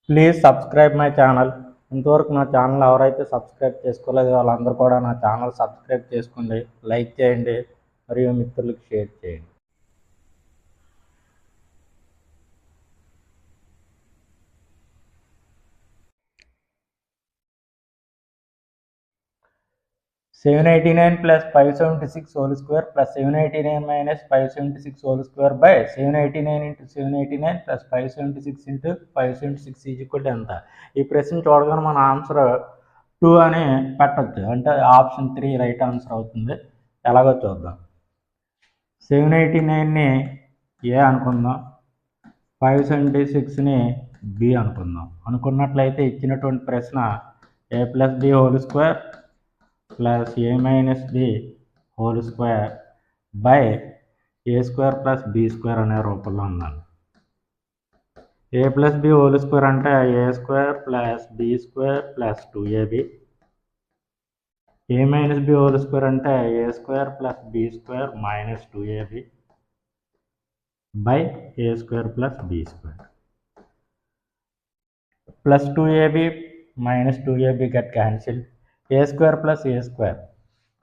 Please subscribe my channel. ఇంతవరకు నా channel ఎవరైతే సబ్స్క్రైబ్ చేసుకోలేదో వాళ్ళందరూ కూడా నా ఛానల్ సబ్స్క్రైబ్ చేసుకోండి, లైక్ చేయండి మరియు మిత్రులకు షేర్ చేయండి. Seven 89 plus 576 whole square plus 789 minus 576 whole square by 789 into 789 plus 576 into 576 is equal to ఎంత? ఈ ప్రశ్న చూడగానే మన ఆన్సర్ 2 అని పెట్టచ్చు, అంటే ఆప్షన్ 3 రైట్ ఆన్సర్ అవుతుంది. ఎలాగో చూద్దాం. 789ని ఏ అనుకుందాం, 576ని బి అనుకున్నట్లయితే ఇచ్చినటువంటి ప్రశ్న A plus B whole square plus A minus B whole square by A square plus B square అనే రూపంలో ఉందండి. A plus B whole square అంటే A square plus B square plus 2ab. A minus B whole square అంటే A square plus B square minus 2ab by A square plus B square. Plus 2ab minus 2ab get cancelled. A square plus a square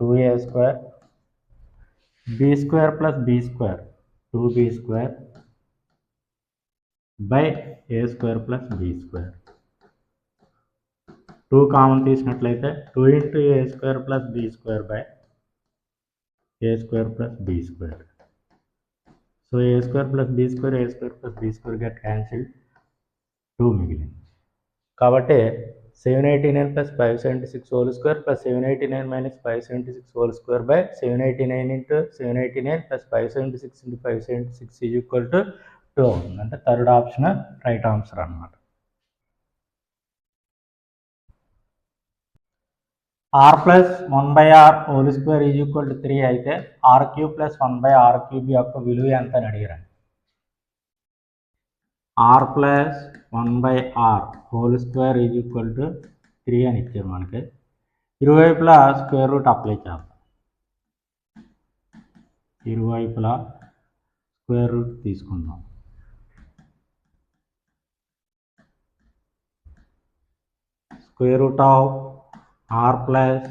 2a square, b square plus b square 2b square by a square plus b square. 2 common తీసినట్లయితే 2 into a square plus b square by a square plus b square. So a square plus b plus b square get cancelled, 2 మిగిలింది. కాబట్టి 789 plus 576 whole square plus 789 minus 576 whole square by 789 into 789 plus 576 into 576 is equal to 2 అవుతుంది. అంటే third option right answer అన్నమాట. r plus 1/r whole square is equal to 3 అయితే r³ plus 1/r³ యొక్క విలువ ఎంత అని అడిగారండి. r plus 1/r whole square is equal to 3 అని ఇచ్చారు మనకి. ఇరువైపులా స్క్వేర్ రూట్ అప్లై చేద్దాం. ఇరువైపులా స్క్వేర్ రూట్ తీసుకుందాం. Square root of r plus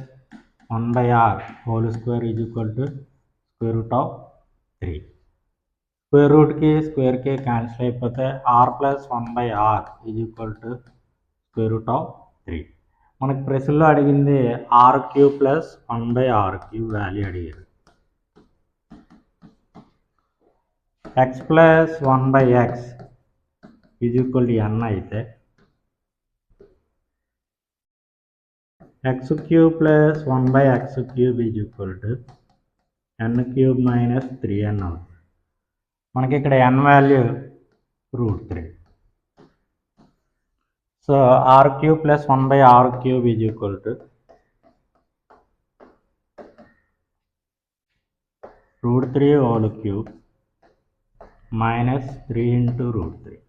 1/r whole square is equal to square root of 3. Square రూట్కి స్క్వేర్కి క్యాన్సిల్ అయిపోతే r plus 1/r is equal to square root of 3. మనకి ప్రశ్నలో అడిగింది r³ ప్లస్ 1/r³ వాల్యూ అడిగారు. x plus 1/x is equal to n అయితే x³ plus 1/x³ is equal to n³ minus 3n అవుతుంది. మనకి ఇక్కడ n value √3. So r³ plus 1/r³ is equal to √3 whole cube minus 3 into √3.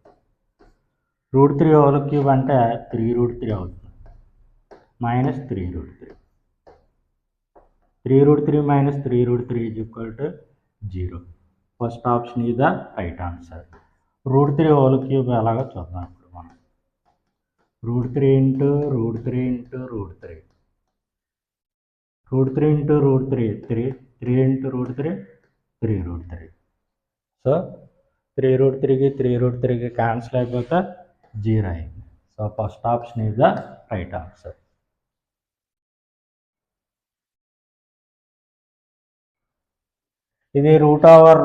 √3 whole cube అంటే 3√3 అవుతుంది, minus 3√3. 3√3 minus 3√3 is equal to 0. First option is the right answer. √3 whole cube ఎలాగో చూద్దాం. ఇప్పుడు మనం √3 into √3 into √3, √3 into √3 3, 3 into √3 3√3. So 3√3కి 3√3కి cancel అయిపోతే 0 అయింది. So first option is the right answer. ఇది రూట్ ఓవర్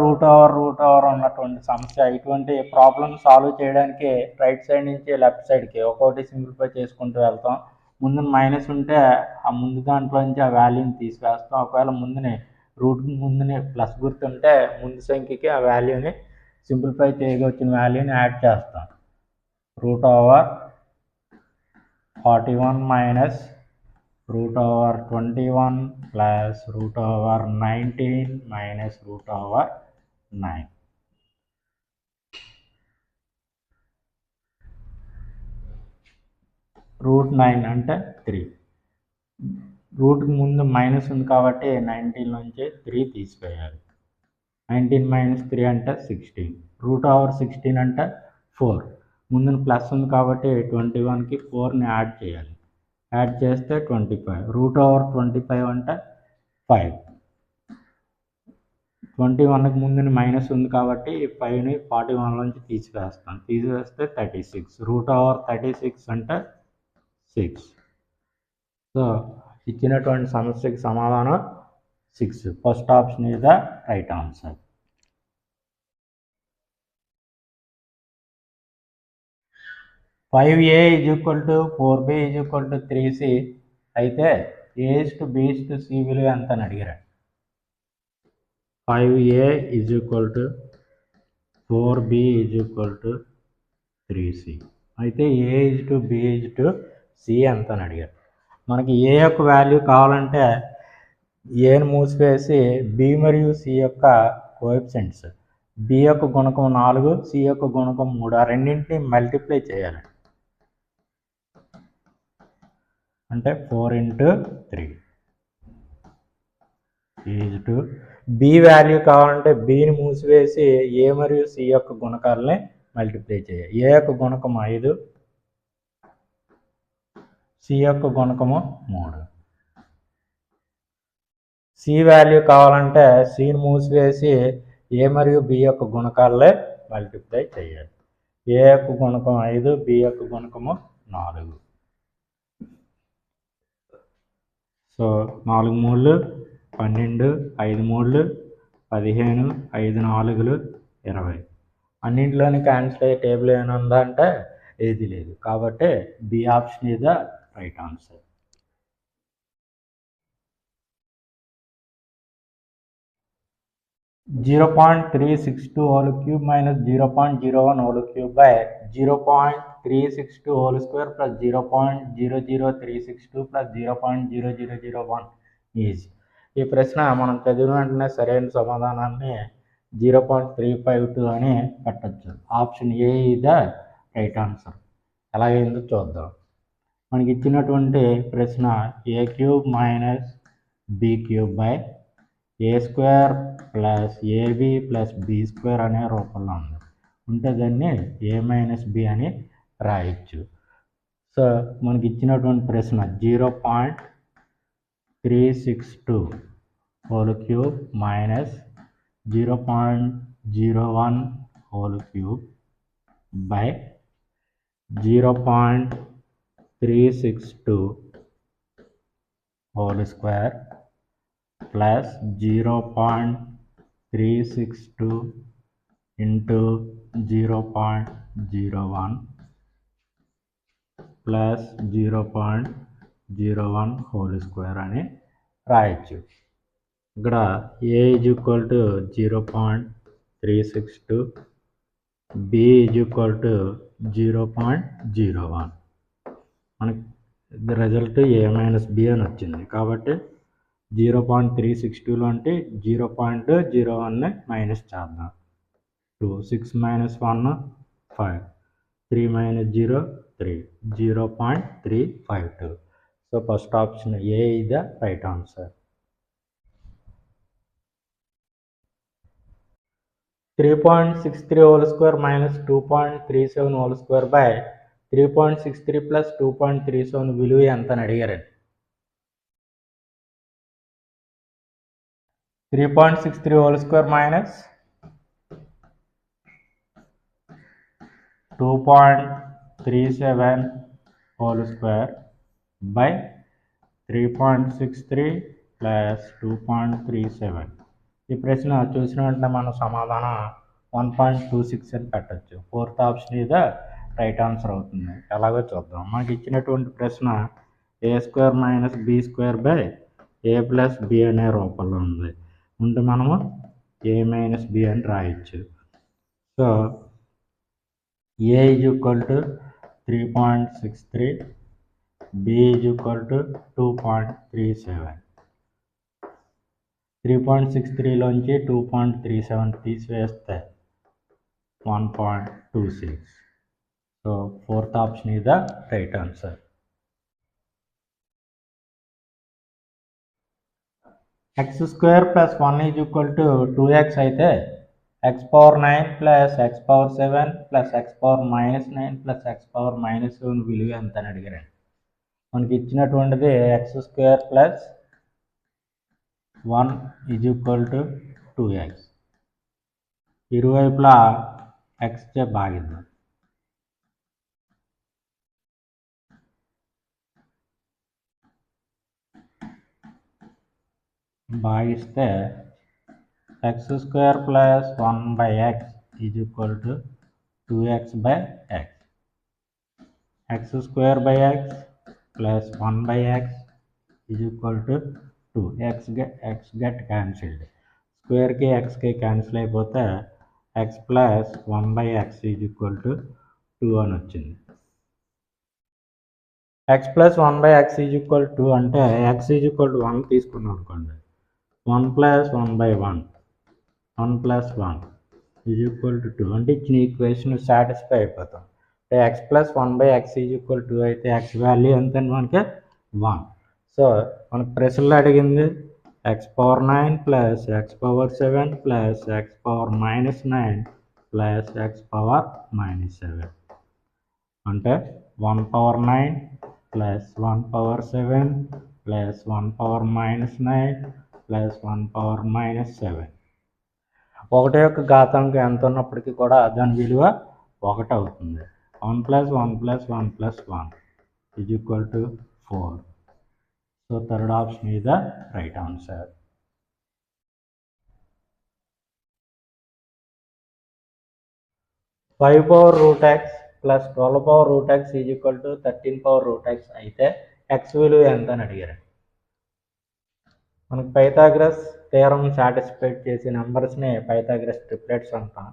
ఉన్నటువంటి సమస్య. ఇటువంటి ప్రాబ్లమ్ సాల్వ్ చేయడానికి రైట్ సైడ్ నుంచి లెఫ్ట్ సైడ్కి ఒక్కొక్కటి సింప్లిఫై చేసుకుంటూ వెళ్తాం. ముందు మైనస్ ఉంటే ఆ ముందు దాంట్లో నుంచి ఆ వాల్యూని తీసివేస్తాం. ఒకవేళ ముందునే ప్లస్ గుర్తుంటే ముందు సంఖ్యకి ఆ వాల్యూని సింప్లిఫై చేయవచ్చిన వాల్యూని యాడ్ చేస్తాం. √41 మైనస్ √21 ప్లస్ √19 మైనస్ √9. √9 అంటే 3. రూట్కి ముందు మైనస్ ఉంది కాబట్టి 19 నుంచి 3 తీసివేయాలి. 19 మైనస్ 3 అంటే 16. √16 అంటే 4. ముందున ప్లస్ ఉంది కాబట్టి 21కి 4ని యాడ్ చేయాలి. యాడ్ చేస్తే 25. √25 అంటే 5. 21కి ముందున మైనస్ ఉంది కాబట్టి 5ని 41లోంచి తీసివేస్తాను. తీసివేస్తే 36. √36 అంటే 6. సో ఇచ్చినటువంటి సమస్యకి సమాధానం 6. First option is the right answer. (5a = 4b = 3c) అయితే a:(b:)(c) విలువ ఎంత అని అడిగారు. 5a = 4b = 3c అయితే a:(b:)(c) ఎంత అని అడిగారు. మనకి ఏ యొక్క వాల్యూ కావాలంటే ఏని మూసివేసి బి మరియు సి యొక్క కోఎఫిషియెంట్స్, బి యొక్క గుణకం 4, సి యొక్క గుణకం 3, ఆ రెండింటిని మల్టిప్లై చేయాలి. అంటే 4 × 3 = బి వాల్యూ కావాలంటే బిని మూసివేసి ఏ మరియు సి యొక్క గుణకాలని మల్టిప్లై చేయాలి. ఏ యొక్క గుణకం 5, సి యొక్క గుణకము 3. సి వాల్యూ కావాలంటే సిని మూసివేసి ఏ మరియు బి యొక్క గుణకాలే మల్టిప్లై చేయాలి. ఏ యొక్క గుణకం 5, బి యొక్క గుణకము 4. సో 4 3 12, 5 3 15, 5 4 20. అన్నింటిలోని క్యాన్సిల్ అయ్యే టేబుల్ ఏమైనా ఉందా అంటే ఏది లేదు. కాబట్టి B option is the right answer. (0.362 3 - 0.01 by 0.362 plus 0.00362 plus 0.0001 is. ఈ ప్రశ్న మనం చదివిన వెంటనే సరైన సమాధానాన్ని 0.352 అని పెట్టచ్చు. Option A is the right answer. ఎలాగైందో చూద్దాం. మనకి ఇచ్చినటువంటి ప్రశ్న a³ - b³ by a² + ab + b² అనే రూపంలో ఉంది. ఉంటే దాన్ని a - b అని రాయొచ్చు. సో మనకి ఇచ్చినటువంటి ప్రశ్న 0.362 3 - 0.01 by 0.362 plus 0.362 into 0.01 plus 0.01 అని రాయొచ్చు. ఇక్కడ a = 0.362, b = 0.01. మనకి రిజల్ట్ a - b అని వచ్చింది. కాబట్టి 0.362లో అంటే 0.01ని మైనస్ చేద్దాం. 2 6 - 1 5 3 - 0 3 0.352. So first option A is the right answer. 3.63 2 - 2.37 by 3.63 plus 2.37 విలువ ఎంత అని అడిగారండి. 3.63 - 2.37 by 3.63 plus 2.37. ఈ ప్రశ్న చూసిన వెంటనే మన సమాధానం 1.26 అని పెట్టచ్చు. Fourth option is the right answer అవుతుంది. ఎలాగో చూద్దాం. మనకి ఇచ్చినటువంటి ప్రశ్న a² - b² by a + b అనే రూపంలో ఉంది. ఉంటే మనము a - b అని రాయొచ్చు. So a = 3.63, b = 2.37. 3.63లోంచి 2.37 తీసివేస్తే 1.26. So fourth option is the right answer. x² + 1 = 2x అయితే x power 9 plus x power 7 plus x power minus 9 plus x power minus 7 విలువ ఎంత అని అడిగారండి. మనకి ఇచ్చినటువంటిది x square plus 1 is equal to 2x. ఇరువైపులా x చే భాగిద్దాం. భాగిస్తే x square plus 1 by x is equal to 2x by x. x square by x plus 1 by x is equal to 2. x get cancelled. స్క్వేర్కి xకి cancel అయిపోతే x plus 1 by x is equal to 2 అని వచ్చింది. x plus 1 by x is equal to అంటే x is equal to 1 తీసుకున్నాం అనుకోండి. 1 plus 1 by 1 1 plus 1 is equal to 2 అంటే ఇచ్చిన ఈక్వేషన్ సాటిస్ఫై అయిపోతాం. అంటే x plus 1 by x is equal to అయితే x వాల్యూ ఎంత మనకి 1. సో మనకు ప్రశ్నలో అడిగింది x power 9 plus x power 7 plus x power minus 9 plus x power minus 7 అంటే 1 power 9 plus 1 power 7 plus 1 power minus 9 plus 1 power minus 7. ఒకటి యొక్క ఘాతాంకం ఎంత ఉన్నప్పటికీ కూడా దాని విలువ 1 అవుతుంది. 1 plus 1 plus 1 plus 1 is equal to 4. So third option is the right answer. Five power root x plus 12 power route X is equal to 13 power root x అయితే X విలువ ఎంత అని అడిగారు. మనకు పైథాగరస్ థియరం సాటిస్ఫై చేసే నెంబర్స్ని Pythagoras triplets అంటాం.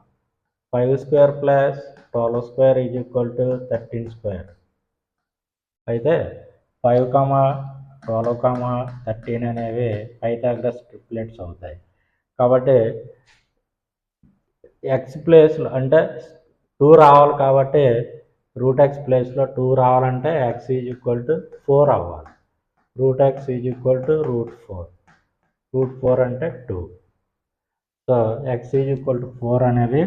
5 square plus 12 square is equal to 13 square. అయితే 5, 12, 13 అనేవి పైథాగరస్ ట్రిప్లెట్స్ అవుతాయి. కాబట్టి ఎక్స్ ప్లేస్లో అంటే 2 రావాలి కాబట్టి రూట్ ఎక్స్ ప్లేస్లో 2 రావాలంటే ఎక్స్ ఈజ్ ఈక్వల్ టు 4 అవ్వాలి. Root X is equal to root 4. Root 4 అంటే 2. So X is equal to 4 అనేది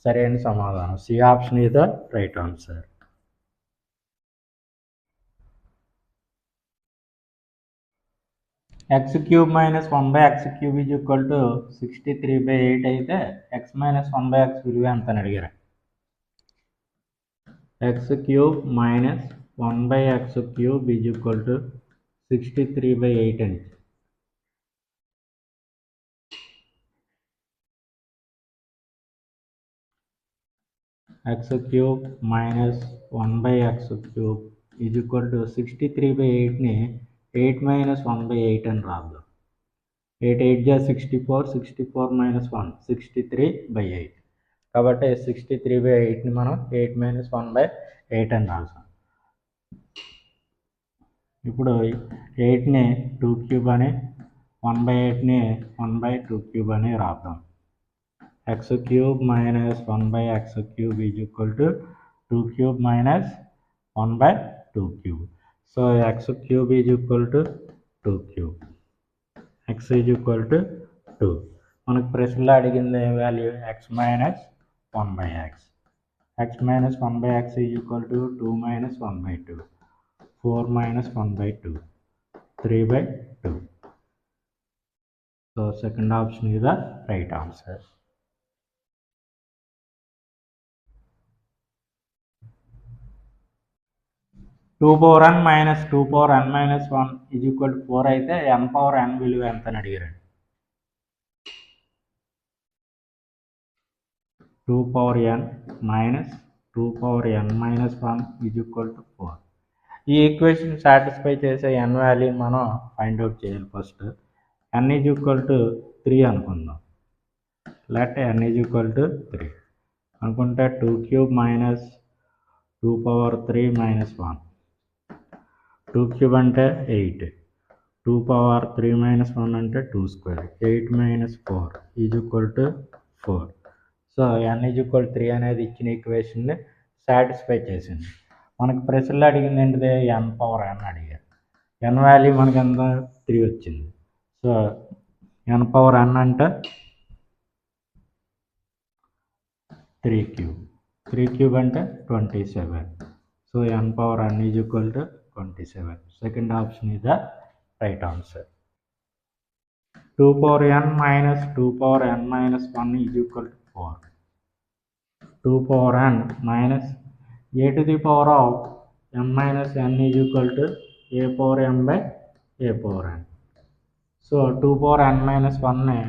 సరైన సమాధానం. C option is the right answer. X cube minus 1 by X cube is equal to 63/8 అయితే X minus 1 by X విలువ ఎంత అని అడిగారు. X cube minus 1 by X cube is equal to 63/8 అని. X cube minus 1 by X cube is equal to 63/8ని 8 minus 1/8 అని రాద్దాం. 8 8 జా 64, 64 మైనస్ 1 63/8. కాబట్టి 63/8ని మనం 8 మైనస్ 1/8 అని రాసాం. ఇప్పుడు 8ని 2 క్యూబ్ అని 1/8ని 1/2 క్యూబ్ అని రాద్దాం. X cube minus 1 by X cube is equal to 2 cube minus 1/2 cube. So x cube is equal to 2 cube. X is equal to 2. మనకు ప్రశ్నలో అడిగింది ఏ value x minus 1 by x. X minus 1 by x is equal to 2 minus 1/2, 4 minus 1/2, 3/2. So second option is the right answer. 2 power n minus 2 power n minus 1 is equal to 4 అయితే n power n విలువ ఎంత అని అడిగారండి. 2 power n minus 2 power n minus 1 is equal to 4. ఈ equation satisfy చేసే n value మనం find out చేయాలి. First n is equal to 3 అనుకుందాం. లేకపోతే n ఈజ్ ఈక్వల్ టు 3 అనుకుంటే 2 cube minus 2 power 3 minus 1. 2 cube అంటే 8, 2 పవర్ 3 మైనస్ 1 అంటే 2 square, 8 minus 4 is equal to 4. So n is equal 3 అనేది ఇచ్చిన ఈక్వేషన్ని సాటిస్ఫై చేసింది. మనకు ప్రశ్నలో అడిగింది ఏంటిది n పవర్ n అడిగారు. n వాల్యూ మనకి ఎంత 3 వచ్చింది. సో n పవర్ n అంటే 3 cube. 3 cube అంటే 27. So n power n is equal to 27. Second option is the right answer. 2 power n minus 2 power n minus 1 is equal to 4. 2 power n minus a to the power of m minus n is equal to a power m by a power n. So 2 power n minus 1 ని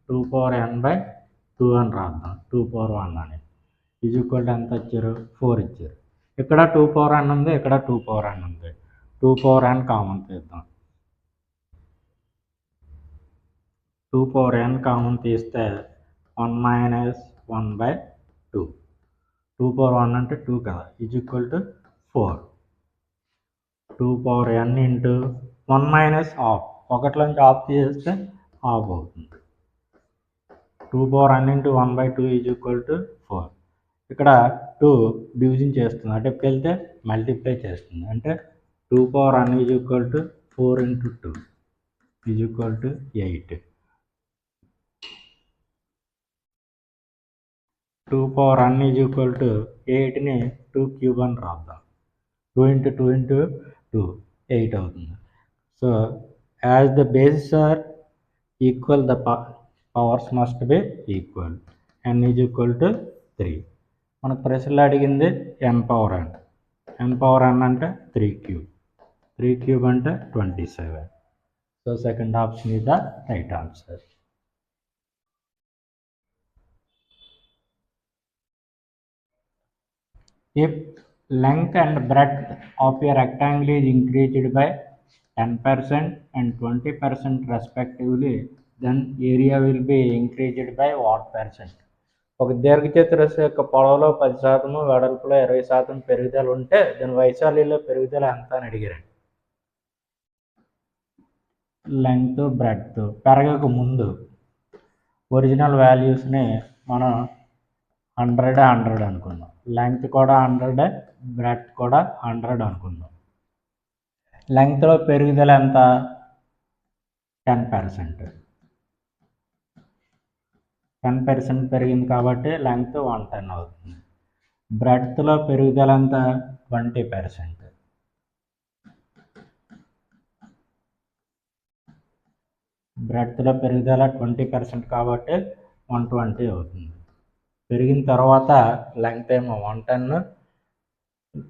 2 power n by 2 అని రాద్దాం. 2 power 1 అని is equal to ఎంత ఇచ్చారు? 4 ఇచ్చారు. ఇక్కడ 2 power n ఉంది, ఇక్కడ 2 power n ఉంది. 2 power n కామన్ తీద్దాం. 2 power n కామన్ తీస్తే 1 మైనస్ 1 by 2. 2 power 1 అంటే 2 కదా, is equal to 4. 2 power n into 1 minus half, ఒకటిలోంచి హాఫ్ తీసేస్తే హాఫ్ అవుతుంది. 2 power n into 1 by 2 is equal to 4. ఇక్కడ 2 డివిజన్ చేస్తుంది, అటుకి వెళ్తే మల్టిప్లై చేస్తుంది. అంటే 2 power n is equal to 4 into 2 is equal to 8. 2 power n is equal to 8ని 2 cube అని రాద్దాం. 2 ఇంటూ 2 ఇంటూ 2 8 అవుతుంది. So as the bases are equal the powers must be equal. n is equal to 3. మనకు ప్రశ్నలో అడిగింది n power n. n power n అంటే 3 cube. 3 cube అంటే 27. So second option is the right answer. If length and breadth of a rectangle is increased by 10% and 20% respectively, then area will be increased by what percent? ఒక దీర్ఘచతురస్రం యొక్క పొడవులో 10%, వెడల్పులో 20% పెరుగుదల ఉంటే దాని వైశాల్యంలో పెరుగుదల ఎంత అని అడిగారు. లెంగ్త్ బ్రెడ్త్ పెరగక ముందు ఒరిజినల్ వాల్యూస్ని మనం 100 అనుకుందాం. లెంగ్త్ కూడా 100, బ్రెడ్త్ కూడా 100 అనుకుందాం. లెంగ్త్లో పెరుగుదల ఎంత? 10%. 10% పెరిగింది కాబట్టి లెంగ్త్ 110 అవుతుంది. బ్రెడ్త్లో పెరుగుదల ఎంత? 20%. బ్రెడ్త్లో పెరుగుదల 20% కాబట్టి 120 అవుతుంది. పెరిగిన తర్వాత లెంగ్త్ ఏమో 110,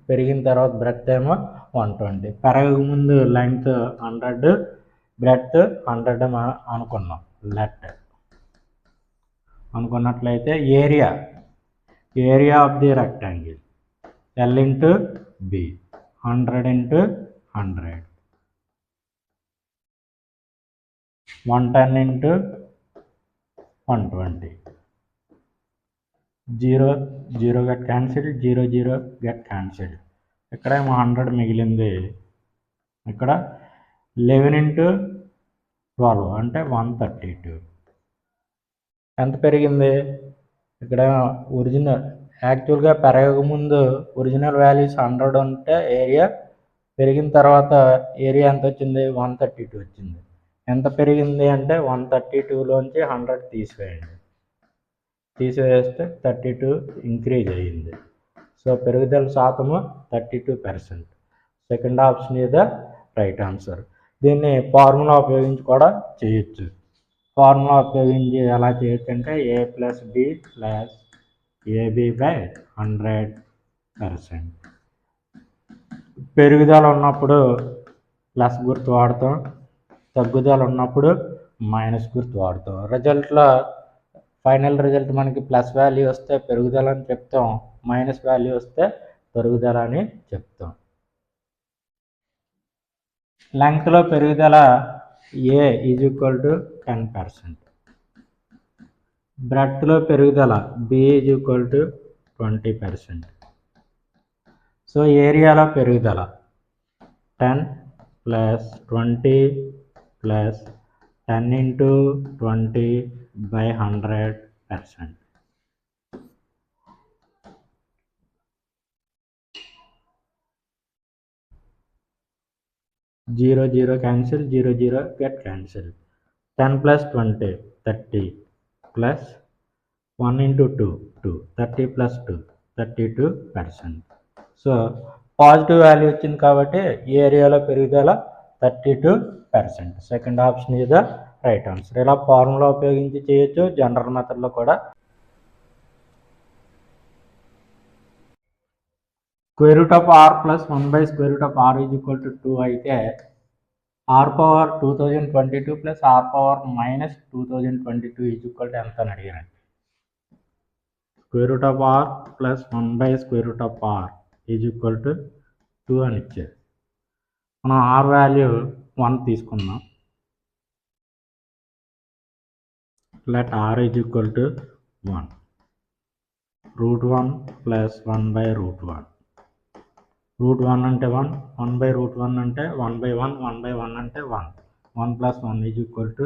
పెరిగిన తర్వాత బ్రెడ్త్ ఏమో 120. పెరగక ముందు లెంగ్త్ 100, బ్రెడ్త్ 100 అనుకున్నాం. లెట్ అనుకున్నట్లయితే area of the rectangle L into B 100 into 100, 110 into 120. 0 get cancelled, 0 get cancelled. ఇక్కడ ఏమో 100 మిగిలింది. ఇక్కడ 11 ఇంటూ 12 అంటే 132. ఎంత పెరిగింది? ఇక్కడ ఒరిజినల్ యాక్చువల్గా పెరగక ముందు ఒరిజినల్ వాల్యూస్ 100 ఉంటే ఏరియా, పెరిగిన తర్వాత ఏరియా ఎంత వచ్చింది? 132 వచ్చింది. ఎంత పెరిగింది అంటే 132లోంచి 100 తీసివేస్తే 32 ఇంక్రీజ్ అయ్యింది. సో పెరుగుదల శాతము 32%. Second option is the right answer. దీన్ని ఫార్ములా ఉపయోగించి కూడా చేయొచ్చు. ఫార్ములా ఉపయోగించి ఎలా చేయొచ్చు అంటే a plus b plus ab by 100%. పెరుగుదల ఉన్నప్పుడు ప్లస్ గుర్తు వాడతాం, తగ్గుదల ఉన్నప్పుడు మైనస్ గుర్తు వాడతాం. రిజల్ట్లో ఫైనల్ రిజల్ట్ మనకి ప్లస్ వాల్యూ వస్తే పెరుగుదల అని చెప్తాం, మైనస్ వాల్యూ వస్తే తరుగుదల అని చెప్తాం. లెంగ్త్లో పెరుగుదల A ఈజ్ ఈక్వల్ టు 10%. బ్రెడ్త్లో పెరుగుదల B is equal to 20%. So ఏరియాలో పెరుగుదల 10 plus 20 plus 10 into 20 by 100%. Zero cancel, 0 get cancelled. 10 plus 20 30 plus 1 into 2, 2, 30 plus 2, 32%. So positive value వచ్చింది కాబట్టి ఈ ఏరియాలో పెరుగుదల 32%. Second option is the right answer. ఇలా ఫార్ములా ఉపయోగించి చేయొచ్చు, జనరల్ మెథడ్లో కూడా. Square root of R plus 1 by square root of R is equal to 2 అయితే R power 2022 plus R power minus 2022 is equal to ఎంత అని అడిగాను. Square root of R plus 1 by square root of R is equal to 2 అని ఇచ్చారు. మనం R value 1 తీసుకుందాం. Let R is equal to 1. Root 1 plus 1 by root 1. Root 1 అంటే 1, 1 by root 1 అంటే 1 by 1, 1 by 1 అంటే 1. 1 plus 1 is equal to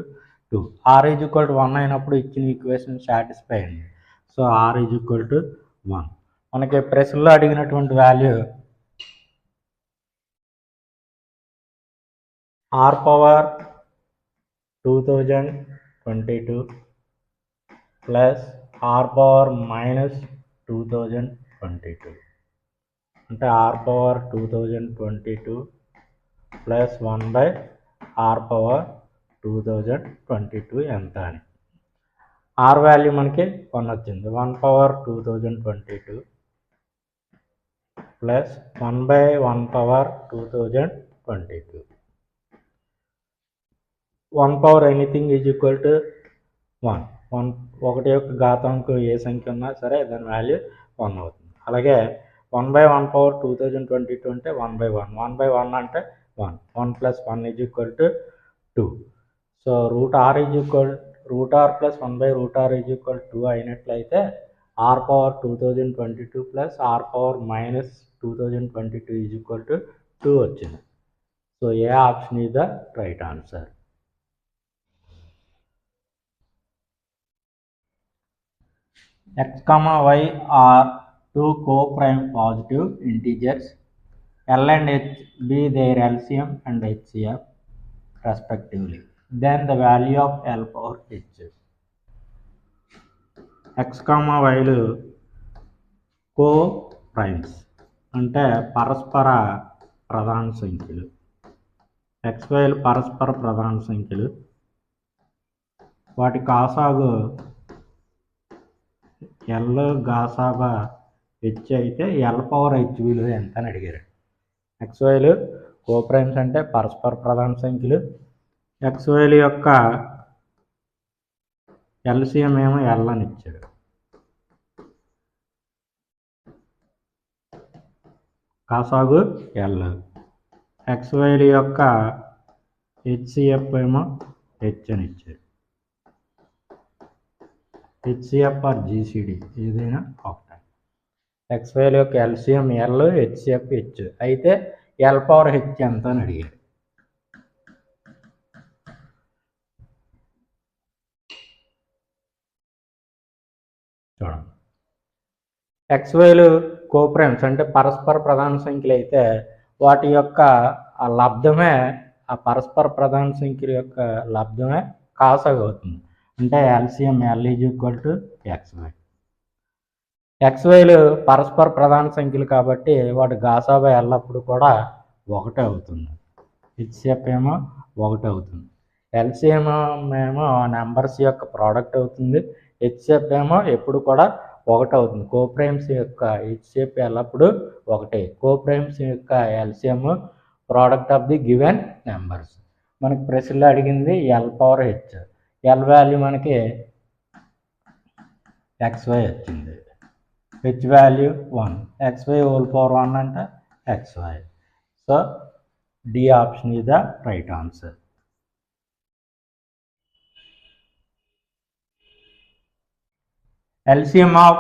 2. R is equal to 1 అయినప్పుడు ఇచ్చిన equation satisfy అయింది. So R is equal to 1. మనకి ప్రశ్నలో అడిగినటువంటి value R power 2022 plus R power minus 2022 అంటే R power 2022 plus 1 by R power 2022 ఎంత అని. ఆర్ వాల్యూ మనకి 1 వచ్చింది. 1 power 2022 plus 1 by 1 power 2022. 1 power anything is equal to 1. 1 యొక్క ఘాతాంకం ఏ సంఖ్య ఉన్నా సరే దాని వాల్యూ 1 అవుతుంది. అలాగే 1 బై 1 పవర్ 2022 అంటే 1 బై 1. 1 బై 1 అంటే 1. 1 plus 1 is equal to 2. So root R plus 1 by root R is equal 2 అయినట్లయితే R power 2022 plus R power minus 2022 is equal to 2 వచ్చింది. So A option is the right answer. X, Y are two co-prime positive integers. L and H be their LCM and HCF respectively. Then the value of L power H. X, Yలు co-primes అంటే పరస్పర ప్రధాన సంఖ్యలు. XYలు పరస్పర ప్రధాన సంఖ్యలు. వాటి కాసాగు L గాసాబా H అయితే L power H విలువ ఎంత అని అడిగారు. ఎక్స్వైలు కోప్రైమ్స్ అంటే పరస్పర ప్రధాన సంఖ్యలు. ఎక్స్వైలు యొక్క ఎల్సిఎం ఏమో ఎల్ అని ఇచ్చాడు. కాసాగు ఎల్. ఎక్స్వైలు యొక్క హెచ్సిఎఫ్ ఏమో హెచ్ అని ఇచ్చాడు. హెచ్సిఎఫ్ ఆర్ జీసీడీ ఏదైనా ఒకటే. ఎక్స్వైల్ యొక్క ఎల్సిఎం ఎల్, హెచ్సిఎఫ్ హెచ్ అయితే ఎల్ పవర్ హెచ్ ఎంత అని అడిగారు. చూడండి, ఎక్స్వైలు కోప్రైమ్స్ అంటే పరస్పర ప్రధాన సంఖ్యలు అయితే వాటి యొక్క ఆ లబ్ధమే, ఆ పరస్పర ప్రధాన సంఖ్యల యొక్క లబ్ధమే కాసాగు అవుతుంది. అంటే LCM L is equal to x y. ఎక్స్వైలు పరస్పర ప్రధాన సంఖ్యలు కాబట్టి వాటి గాసాబా ఎల్లప్పుడు కూడా ఒకటే అవుతుంది. హెచ్సిఎఫ్ ఏమో ఒకటే అవుతుంది. ఎల్సిఎం ఏమో నెంబర్స్ యొక్క ప్రోడక్ట్ అవుతుంది. హెచ్సిఎఫ్ ఏమో ఎప్పుడు కూడా ఒకటే అవుతుంది. కోప్రైమ్స్ యొక్క హెచ్సిఎఫ్ ఎల్లప్పుడు ఒకటే. కోప్రైమ్స్ యొక్క LCM product of the given numbers. మనకి ప్రశ్నలో అడిగింది L power H. L value మనకి ఎక్స్వై వచ్చింది. H value 1. XY whole power 1 అంటే XY. So D option is the right answer. LCM of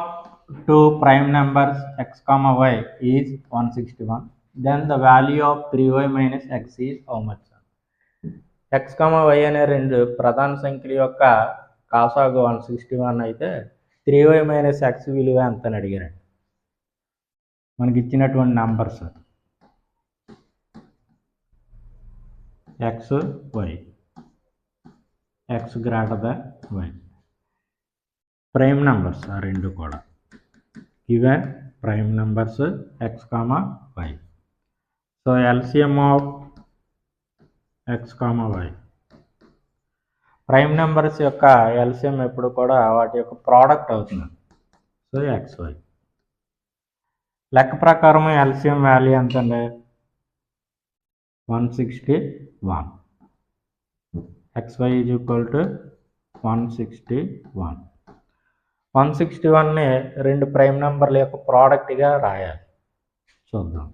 two prime numbers x, y is 161. Then the value of 3y minus x is how much? x, y అనే రెండు ప్రధాన సంఖ్యల యొక్క కాసాగు 161 అయితే 3y minus x విలువ ఎంత అని అడిగారండి. మనకి ఇచ్చినటువంటి numbers x, y, x greater than y. Prime numbers ఆ రెండు కూడా given prime numbers x, y. So LCM of x, y. Prime numbers యొక్క LCM ఎప్పుడు కూడా వాటి యొక్క ప్రోడక్ట్ అవుతుంది. So xy. లెక్క ప్రకారం LCM వాల్యూ ఎంత అండి? 161. xy is equal to 161. 161ని రెండు ప్రైమ్ నెంబర్ల యొక్క ప్రోడక్ట్గా రాయాలి. చూద్దాం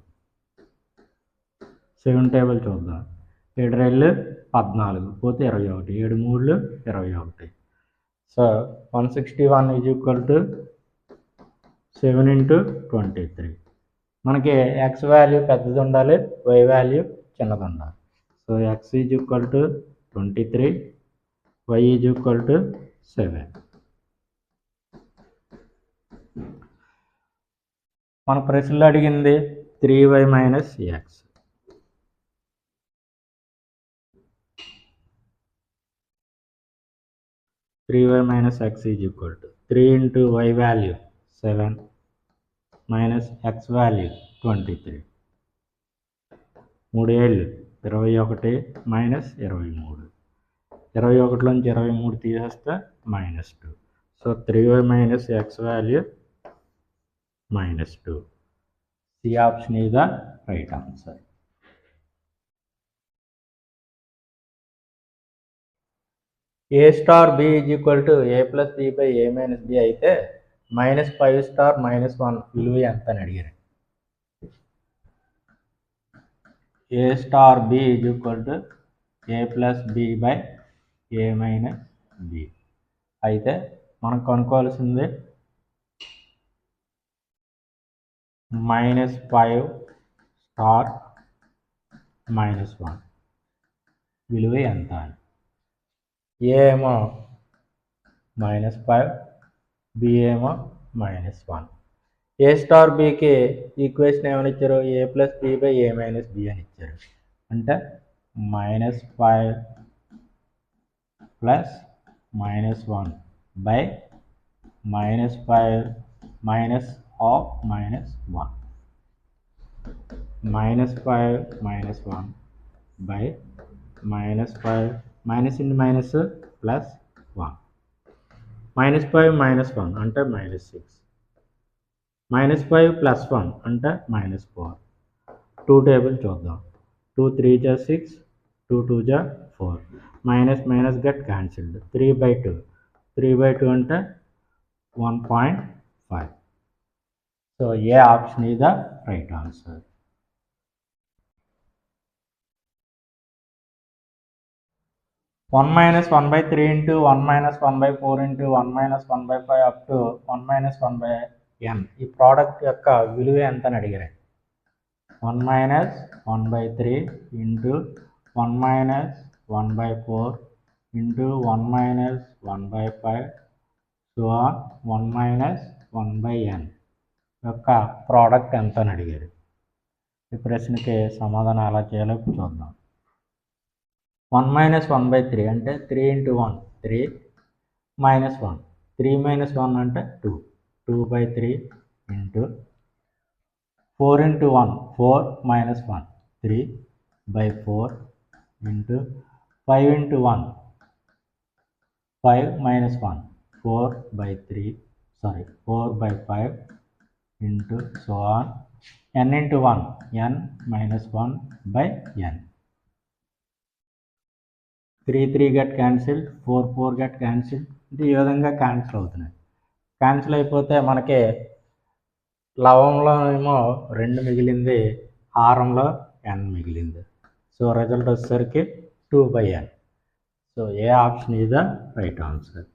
7 టేబుల్ చూద్దాం. 7 2 14 పోతే 21, 7 3 21. So 161 is equal to 7 × 23. మనకి x వాల్యూ పెద్దది ఉండాలి, y వాల్యూ చిన్నది ఉండాలి. So x is equal to 23, y is equal to 7. మన ప్రశ్నలో అడిగింది 3y - x. (3y - x) is equal to 3 × y value 7 minus x value 23. 3 ఏళ్ళు 21 మైనస్ 23. 21లోంచి 23 తీసేస్తే -2. So 3y - x value -2. C option is the right answer. A star B is equal to A plus B by A minus B అయితే -5 star -1 విలువ ఎంత అని అడిగారు. A star B is equal to A plus B by A minus B అయితే మనం కనుక్కోవాల్సింది -5 star -1 విలువ ఎంత అని. ఏ ఏమో -5, బి ఏమో -1. ఏ స్టార్ బికి ఈక్వేషన్ ఏమని ఇచ్చారు? A plus b by a minus b అని ఇచ్చారు. అంటే -5 plus -1 by -5 minus of -1. -5 -1 by -5 minus into minus plus 1. -5 -1 అంటే -6. -5 ప్లస్ 1 అంటే -4. 2 టేబుల్ చూద్దాం. 2 3 × 6, 2 2 × 4. Minus minus get cancelled. 3/2. 3/2 అంటే 1.5. So A option is the right answer. (1 - 1/3 × 1 - 1/4 × 1 - 1/5 up to 1 - 1/n ఈ product యొక్క విలువ ఎంత అని అడిగారు. 1 - 1/3 × 1 - 1/4 × 1 - 1/5 సో 1 - 1/n యొక్క ప్రోడక్ట్ ఎంత అని అడిగారు. ఈ ప్రశ్నకి సమాధానం ఎలా చేయాలో చూద్దాం. 1 - 1/3 అంటే 3 × 1 3 -1. 3 - 1 అంటే 2. 2/3 × 4 × 1 4 - 1 3/4 × 5 × 1 5 - 1 4/3 4/5 × so on n × 1 n - 1/n. 3 3 get cancel, 4 4 get cancel. ఈ విధంగా క్యాన్సిల్ అవుతున్నాయి. క్యాన్సిల్ అయిపోతే మనకి లవంలో ఏమో 2 మిగిలింది, హారంలో n మిగిలింది. సో రిజల్ట్ వచ్చేసరికి 2/n. So A option is the right answer.